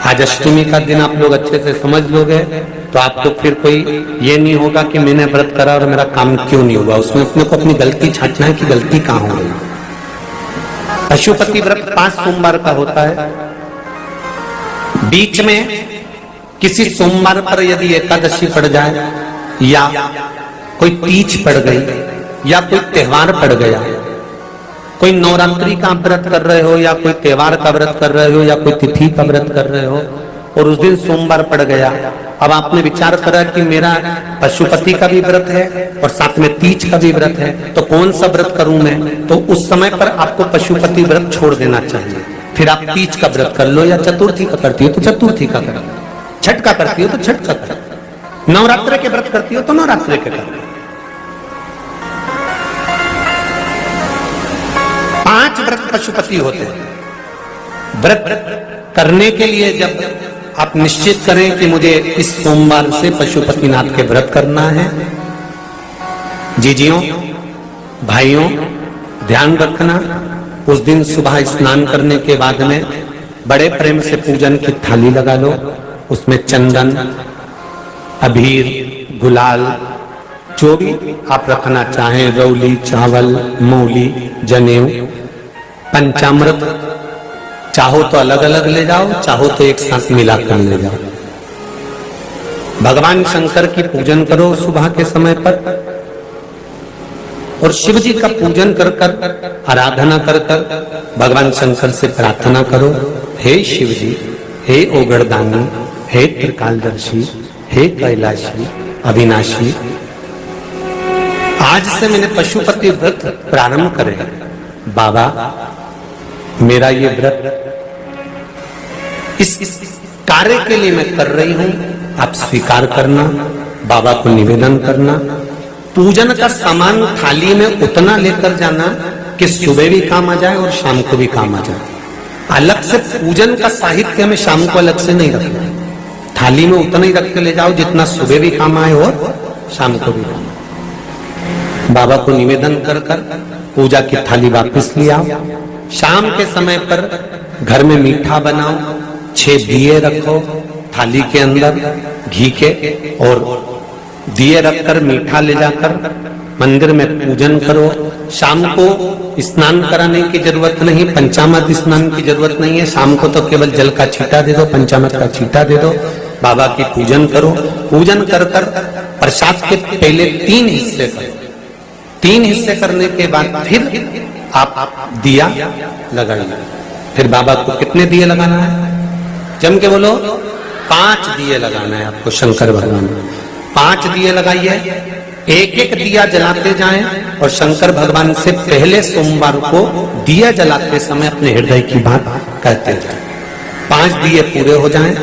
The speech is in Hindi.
आज अष्टमी का दिन आप लोग अच्छे से समझ लोगे तो आपको फिर कोई ये नहीं होगा कि मैंने व्रत करा और मेरा काम क्यों नहीं हुआ। उसमें अपने को अपनी गलती छांटना है कि गलती कहां हो गई। पशुपति व्रत 5 सोमवार का होता है। बीच में किसी सोमवार पर यदि एकादशी पड़ जाए या कोई तीज पड़ गई या कोई त्योहार पड़ गया, कोई नवरात्रि का व्रत कर रहे हो या कोई त्योहार का व्रत कर रहे हो या कोई तिथि का व्रत कर रहे हो और उस दिन सोमवार पड़ गया, अब आपने विचार करा कि मेरा पशुपति का भी व्रत है और साथ में तीज का भी व्रत है, तो कौन सा व्रत करूं मैं। तो उस समय पर आपको पशुपति व्रत छोड़ देना चाहिए। फिर आप तीज का व्रत कर लो या चतुर्थी का करती हो तो चतुर्थी का कर, छठ का करती हो तो छठ का कर, नवरात्र के व्रत करती हो तो नवरात्र के कर। 5 व्रत पशुपति होते हैं। व्रत करने के लिए जब आप निश्चित करें कि मुझे इस सोमवार से पशुपतिनाथ के व्रत करना है, जीजियों भाइयों ध्यान रखना, उस दिन सुबह स्नान करने के बाद में बड़े प्रेम से पूजन की थाली लगा लो, उसमें चंदन, अबीर, गुलाल, जो भी आप रखना चाहें, रौली, चावल, मौली, जनेऊ, पंचामृत, चाहो तो अलग अलग ले जाओ, चाहो तो एक साथ मिलाकर ले जाओ। भगवान शंकर की पूजन करो सुबह के समय पर और शिव जी का पूजन कर कर आराधना कर कर भगवान शंकर से प्रार्थना करो, हे शिव जी, हे ओगड़दानी, हे त्रिकालदर्शी, हे कैलाशी, अविनाशी, आज से मैंने पशुपति व्रत प्रारंभ करे। बाबा मेरा ये व्रत इस कार्य के लिए मैं कर रही हूं, आप स्वीकार करना, बाबा को निवेदन करना। पूजन का सामान थाली में उतना लेकर जाना कि सुबह भी काम आ जाए और शाम को भी काम आ जाए। अलग से पूजन का साहित्य में शाम को अलग से नहीं रखना, थाली में उतना ही रख के ले जाओ जितना सुबह भी काम आए और शाम को भी काम आए। बाबा को निवेदन कर कर पूजा की थाली वापस ले आओ। शाम के समय पर घर में मीठा बनाओ, 6 दिए रखो थाली के अंदर घी के, और दिए रखकर मीठा ले जाकर मंदिर में पूजन करो। शाम को स्नान कराने की जरूरत नहीं, पंचामृत स्नान की जरूरत नहीं है। शाम को तो केवल जल का छींटा दे दो, पंचामृत का छींटा दे दो, बाबा की पूजन करो। पूजन कर कर प्रसाद के पहले 3 हिस्से करो। 3 हिस्से करने के बाद फिर आप दिया लगाइए। फिर बाबा को कितने दिए लगाना है? जम के बोलो, 5 दिए लगाना है आपको शंकर भगवान को। 5 दिए लगाइए, एक एक दिया जलाते जाएं और शंकर भगवान से पहले सोमवार को दिया जलाते समय अपने हृदय की बात कहते जाएं। 5 दिए पूरे हो जाएं,